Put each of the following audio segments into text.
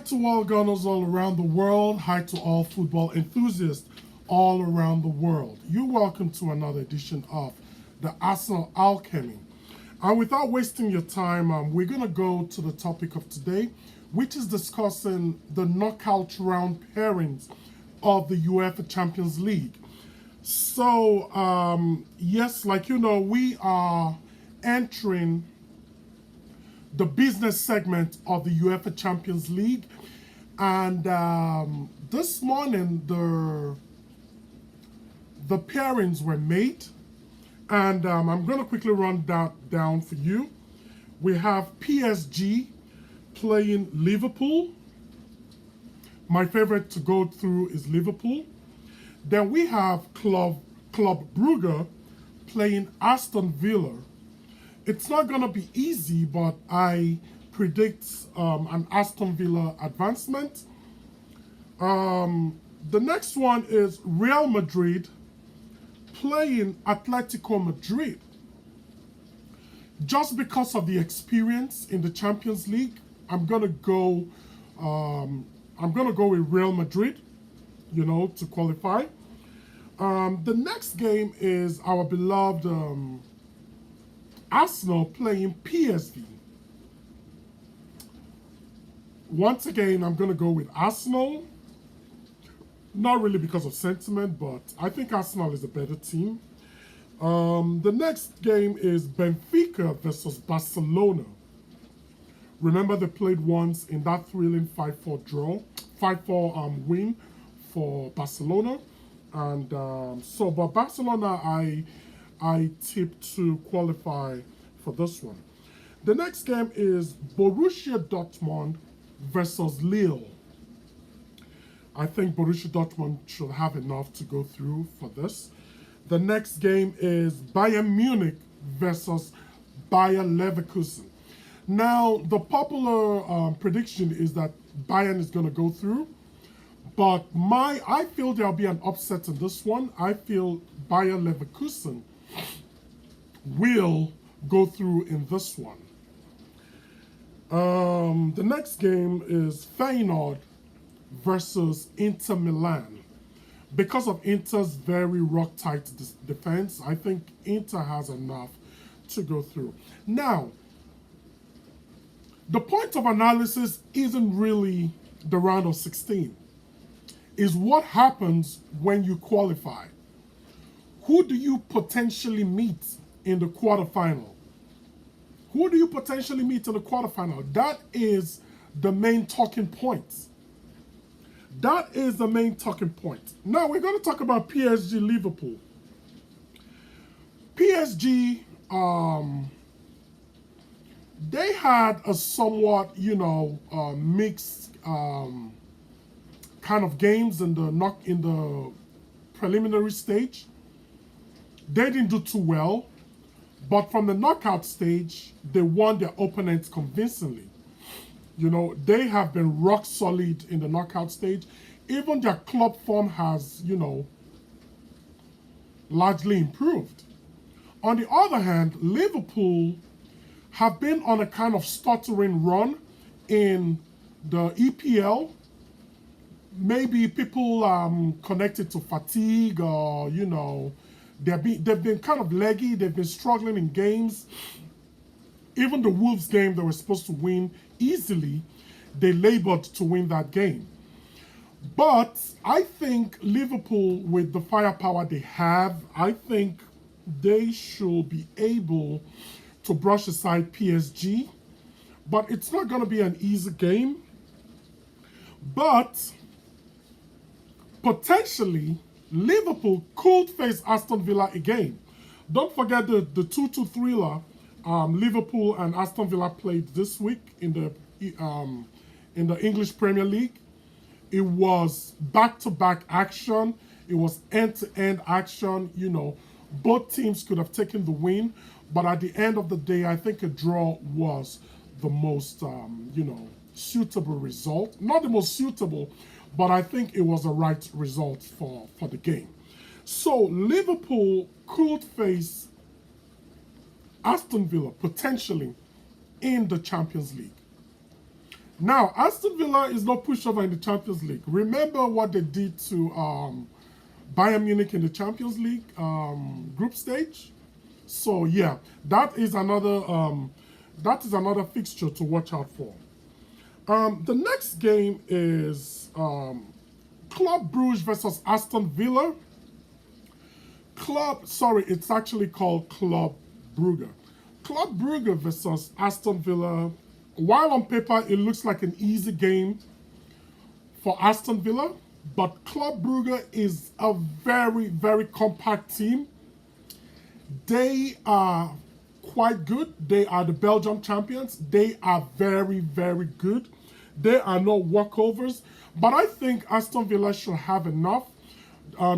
to all Gunners all around the world. Hi to all football enthusiasts all around the world. You're welcome to another edition of the Arsenal Alchemy. And without wasting your time, we're going to go to the topic of today, which is discussing the knockout round pairings of the UEFA Champions League. So, yes, like you know, we are entering the business segment of the UEFA Champions League. And this morning, the pairings were made. And I'm going to quickly run that down for you. We have PSG playing Liverpool. My favorite to go through is Liverpool. Then we have Club Brugge playing Aston Villa. It's not going to be easy, but I predict an Aston Villa advancement. The next one is Real Madrid playing Atletico Madrid. Just because of the experience in the Champions League, I'm gonna go with Real Madrid, to qualify. The next game is our beloved Arsenal playing PSV. Once again, I'm going to go with Arsenal. Not really because of sentiment, but I think Arsenal is a better team. The next game is Benfica versus Barcelona. Remember, they played once in that thrilling 5-4 win for Barcelona. And but Barcelona, I tip to qualify for this one. The next game is Borussia Dortmund versus Lille. I think Borussia Dortmund should have enough to go through for this. The next game is Bayern Munich versus Bayer Leverkusen. Now, the popular prediction is that Bayern is going to go through. But I feel there'll be an upset in this one. I feel Bayer Leverkusen will go through in this one. The next game is Feyenoord versus Inter Milan. Because of Inter's very rock-tight defense, I think Inter has enough to go through. Now, the point of analysis isn't really the round of 16. Is what happens when you qualify. Who do you potentially meet in the quarterfinal? Who do you potentially meet in the quarterfinal? That is the main talking point. That is the main talking point. Now we're going to talk about PSG Liverpool. PSG, they had a somewhat, mixed kind of games in the preliminary stage. They didn't do too well, but from the knockout stage, they won their opponents convincingly. They have been rock solid in the knockout stage. Even their club form has, largely improved. On the other hand, Liverpool have been on a kind of stuttering run in the EPL. Maybe people connected to fatigue or, they've been kind of leggy. They've been struggling in games. Even the Wolves game they were supposed to win easily, they labored to win that game. But I think Liverpool, with the firepower they have, I think they should be able to brush aside PSG. But it's not going to be an easy game. But potentially, Liverpool could face Aston Villa again. Don't forget the 2-2 thriller Liverpool and Aston Villa played this week in the English Premier League. It was back-to-back action. It was end-to-end action. Both teams could have taken the win, but at the end of the day, I think a draw was the most, suitable result. Not the most suitable, but I think it was a right result for the game. So Liverpool could face Aston Villa potentially in the Champions League. Now, Aston Villa is not pushover in the Champions League. Remember what they did to Bayern Munich in the Champions League group stage? So yeah, that is another fixture to watch out for. The next game is Club Brugge versus Aston Villa. It's actually called Club Brugge. Club Brugge versus Aston Villa. While on paper it looks like an easy game for Aston Villa, but Club Brugge is a very, very compact team. They are quite good. They are the Belgium champions. They are very, very good. They are not walkovers, but I think Aston Villa should have enough.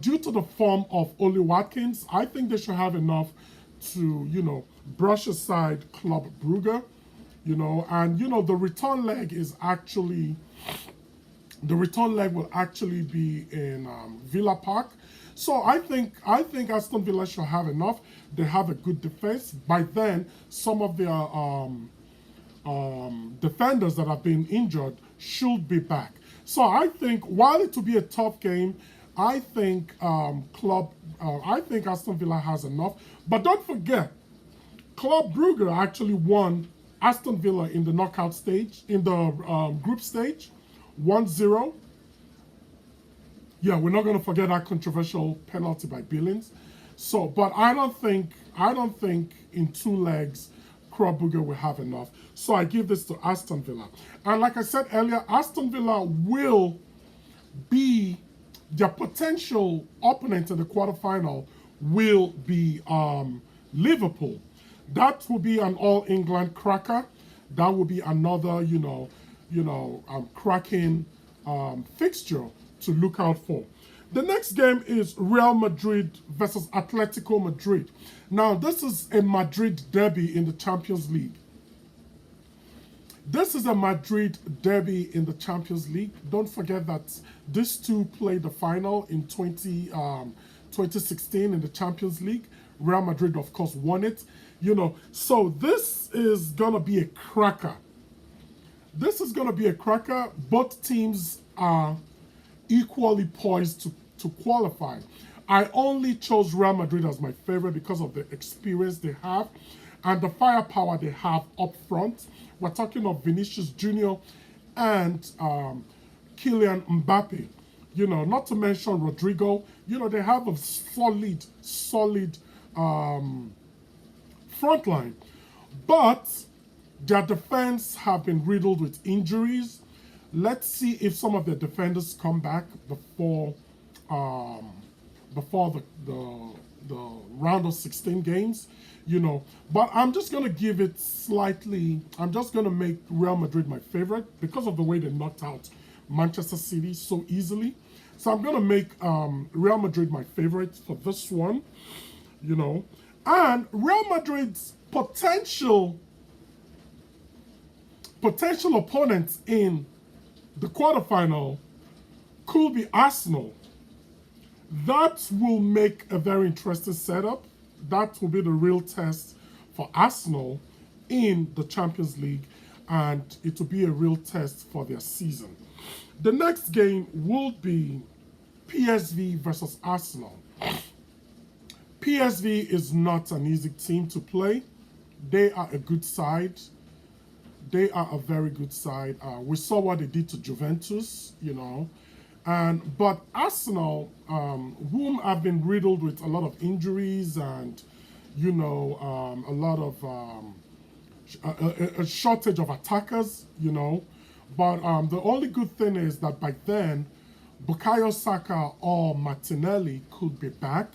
Due to the form of Oli Watkins, I think they should have enough to, brush aside Club Brugge, and the return leg will actually be in Villa Park. So I think Aston Villa should have enough. They have a good defense. By then, some of their defenders that have been injured should be back. So I think while it will be a tough game, I think Aston Villa has enough. But don't forget, Club Brugge actually won Aston Villa in the knockout stage, in the group stage, 1-0. Yeah, we're not going to forget that controversial penalty by Billings. So, but I don't think in two legs Club Brugge will have enough. So I give this to Aston Villa. And like I said earlier, Aston Villa will be their potential opponent in the quarterfinal will be Liverpool. That will be an All England cracker. That will be another, cracking fixture to look out for. The next game is Real Madrid versus Atletico Madrid. Now, this is a Madrid derby in the Champions League. This is a Madrid derby in the Champions League. Don't forget that these two played the final in 2016 in the Champions League. Real Madrid, of course, won it. So this is going to be a cracker. This is going to be a cracker. Both teams are equally poised to qualify. I only chose Real Madrid as my favorite because of the experience they have and the firepower they have up front. We're talking of Vinicius Jr. and Kylian Mbappe. Not to mention Rodrigo. They have a solid front line. But their defense have been riddled with injuries. Let's see if some of their defenders come back before the round of 16 games, But I'm just going to give it slightly. I'm just going to make Real Madrid my favorite because of the way they knocked out Manchester City so easily. So I'm going to make Real Madrid my favorite for this one, And Real Madrid's potential opponents in the quarterfinal could be Arsenal. That will make a very interesting setup. That will be the real test for Arsenal in the Champions League, and it will be a real test for their season. The next game will be PSV versus Arsenal. PSV is not an easy team to play. They are a good side. They are a very good side. We saw what they did to Juventus, but Arsenal, whom have been riddled with a lot of injuries and, a lot of a shortage of attackers, But the only good thing is that by then, Bukayo Saka or Martinelli could be back,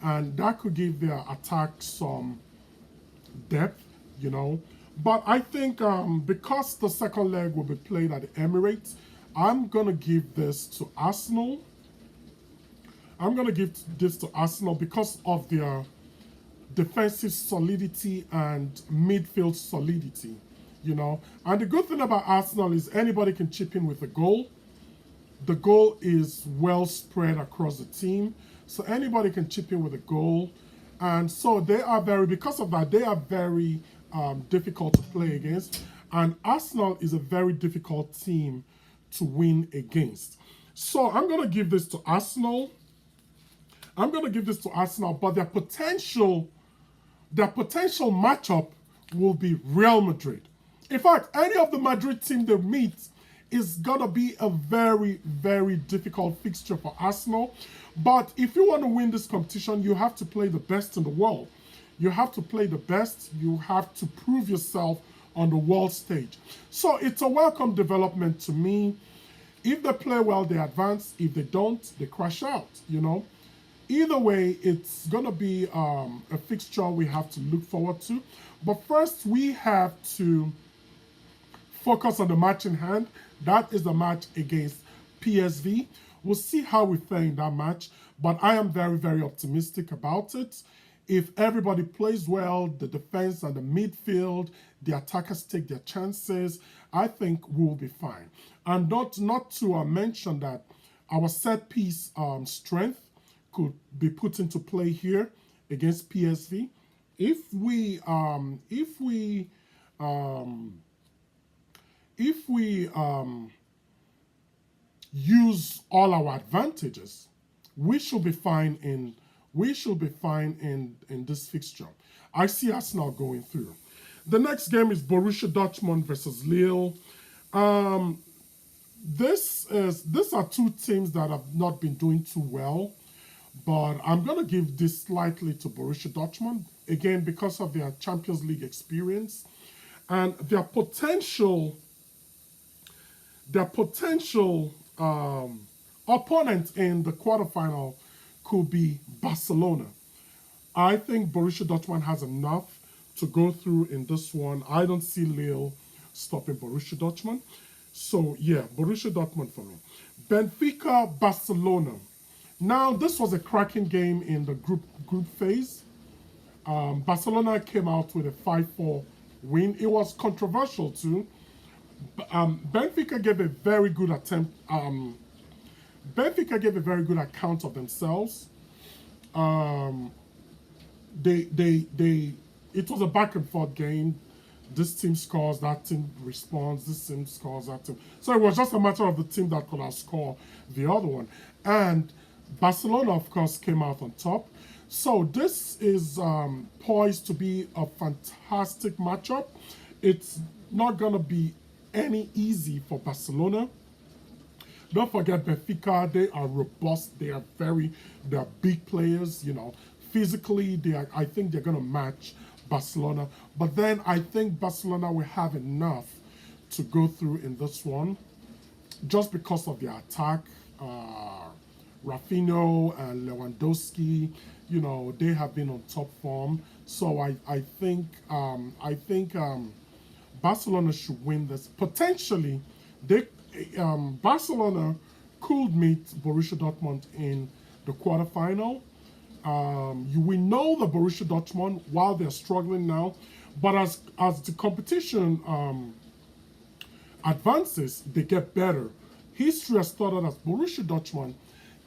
and that could give their attack some depth, But I think because the second leg will be played at the Emirates, I'm going to give this to Arsenal. I'm going to give this to Arsenal because of their defensive solidity and midfield solidity, And the good thing about Arsenal is anybody can chip in with a goal. The goal is well spread across the team, so anybody can chip in with a goal. And so because of that, they are very difficult to play against. And Arsenal is a very difficult team to win against. So I'm going to give this to Arsenal. But their potential matchup will be Real Madrid. In fact, any of the Madrid team they meet is gonna be a very, very difficult fixture for Arsenal. But if you want to win this competition, you have to play the best in the world. You have to play the best. You have to prove yourself on the world stage. So it's a welcome development to me. If they play well, they advance. If they don't, they crash out, Either way, it's going to be a fixture we have to look forward to. But first, we have to focus on the match in hand. That is the match against PSV. We'll see how we fare in that match. But I am very, very optimistic about it. If everybody plays well, the defense and the midfield, the attackers take their chances, I think we'll be fine. And not to mention that our set piece strength could be put into play here against PSV. If we use all our advantages, we should be fine in this fixture. I see Arsenal going through. The next game is Borussia Dortmund versus Lille. These are two teams that have not been doing too well, but I'm going to give this slightly to Borussia Dortmund, again, because of their Champions League experience and their potential opponent in the quarterfinal could be Barcelona. I think Borussia Dortmund has enough to go through in this one. I don't see Lille stopping Borussia Dortmund. So, yeah, Borussia Dortmund for me. Benfica, Barcelona. Now, this was a cracking game in the group phase. Barcelona came out with a 5-4 win. It was controversial, too. Benfica gave a very good attempt. Benfica gave a very good account of themselves. It was a back and forth game. This team scores, that team responds, this team scores, that team. So it was just a matter of the team that could outscore the other one. And Barcelona, of course, came out on top. So this is poised to be a fantastic matchup. It's not going to be any easy for Barcelona. Don't forget Benfica, they are robust, they are big players, Physically, I think they're going to match Barcelona. But then I think Barcelona will have enough to go through in this one just because of their attack. Rafinha and Lewandowski, they have been on top form. So I think Barcelona should win this. Potentially, Barcelona could meet Borussia Dortmund in the quarterfinal. We know that Borussia Dortmund, while they're struggling now, but as the competition advances, they get better. History has taught us that Borussia Dortmund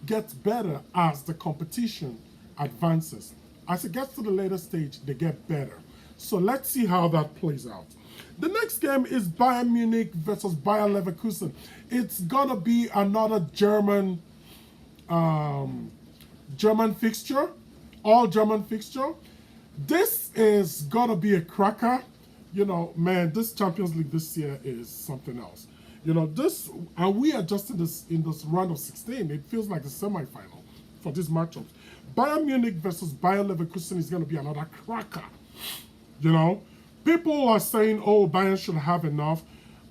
gets better as the competition advances. As it gets to the later stage, they get better. So let's see how that plays out. The next game is Bayern Munich versus Bayer Leverkusen. It's gonna be another German fixture, all German fixture. This is gonna be a cracker. Man, this Champions League this year is something else. And we are just in this round of 16. It feels like the semi-final for these matchups. Bayern Munich versus Bayer Leverkusen is gonna be another cracker. People are saying, oh, Bayern should have enough.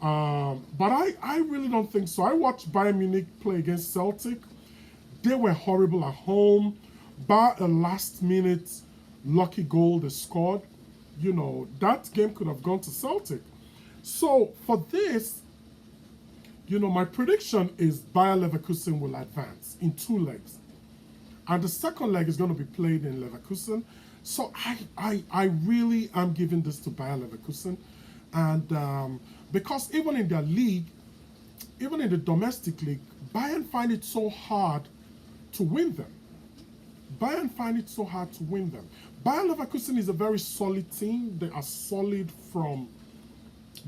But I really don't think so. I watched Bayern Munich play against Celtic. They were horrible at home. Bar a last-minute lucky goal they scored, that game could have gone to Celtic. So for this, my prediction is Bayer Leverkusen will advance in 2 legs. And the second leg is going to be played in Leverkusen. So I really am giving this to Bayer Leverkusen. And because even in their league, even in the domestic league, Bayern find it so hard to win them. Bayern find it so hard to win them. Bayer Leverkusen is a very solid team. They are solid from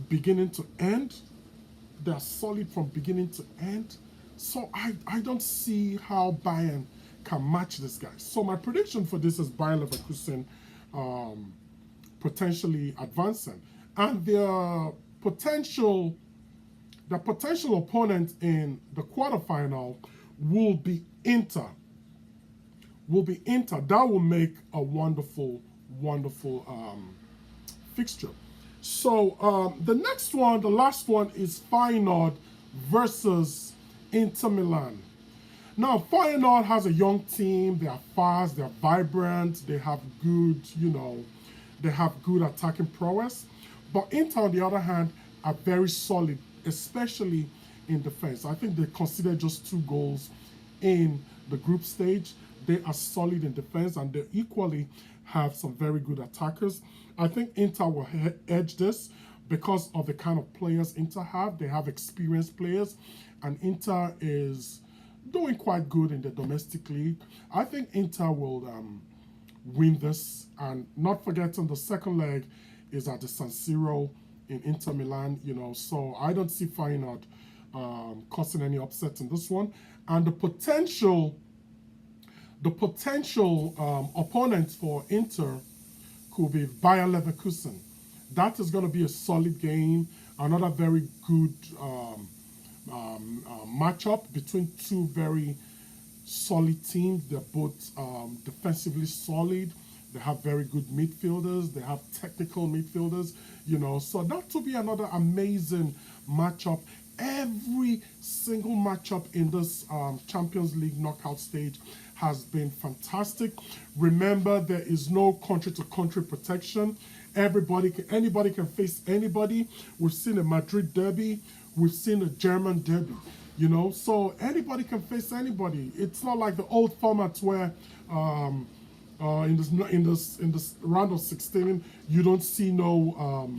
beginning to end. They're solid from beginning to end. So I don't see how Bayern can match this guy. So my prediction for this is Bayern Leverkusen potentially advancing. And the potential opponent in the quarterfinal will be Inter. That will make a wonderful, wonderful fixture. So the next one, the last one, is Feyenoord versus Inter Milan. Now, Feyenoord has a young team. They are fast, they are vibrant, they have good, they have good attacking prowess. But Inter, on the other hand, are very solid, especially in defense. I think they considered just 2 goals in the group stage. They are solid in defense, and they equally have some very good attackers. I think Inter will edge this because of the kind of players Inter have. They have experienced players, and Inter is doing quite good in the domestic league. I think Inter will win this, and not forgetting the second leg is at the San Siro in Inter Milan, so I don't see Feyenoord causing any upsets in this one. And the potential opponent for Inter could be Bayer Leverkusen. That is going to be a solid game, another very good matchup between 2 very solid teams. They're both defensively solid. They have very good midfielders. They have technical midfielders, So that will be another amazing matchup. Every single matchup in this Champions League knockout stage has been fantastic. Remember, there is no country-to-country protection. Anybody can face anybody. We've seen a Madrid derby. We've seen a German derby. So anybody can face anybody. It's not like the old format where in this round of 16 you don't see no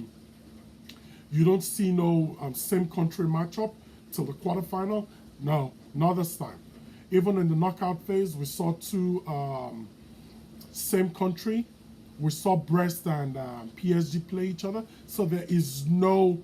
same country matchup till the quarterfinal. No, not this time. Even in the knockout phase, we saw 2 same country. We saw Brest and PSG play each other. So there is no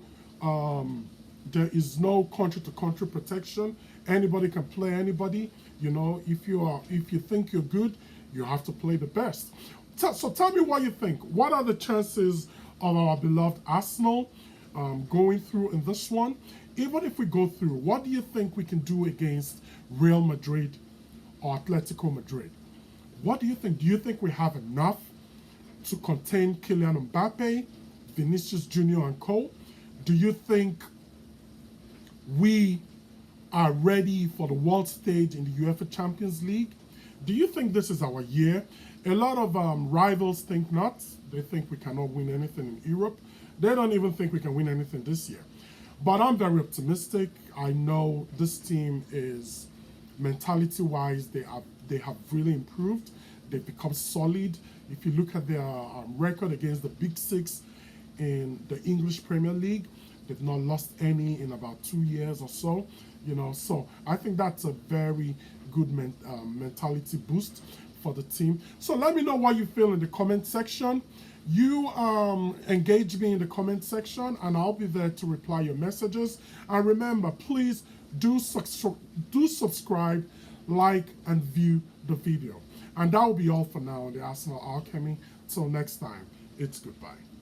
country-to-country protection. Anybody can play anybody. If you think you're good, you have to play the best. So tell me what you think. What are the chances of our beloved Arsenal going through in this one? Even if we go through, what do you think we can do against Real Madrid or Atletico Madrid? What do you think? Do you think we have enough to contain Kylian Mbappe, Vinicius Jr. and co? Do you think we are ready for the world stage in the UEFA Champions League? Do you think this is our year? A lot of rivals think not. They think we cannot win anything in Europe. They don't even think we can win anything this year. But I'm very optimistic. I know this team is, mentality-wise, they have really improved. They've become solid. If you look at their record against the Big Six in the English Premier League, they've not lost any in about 2 years or so. So I think that's a very good mentality boost for the team. So let me know what you feel in the comment section. You engage me in the comment section, and I'll be there to reply your messages. And remember, please do subscribe, like, and view the video. And that will be all for now on the Arsenal Alchemy. Till next time, it's goodbye.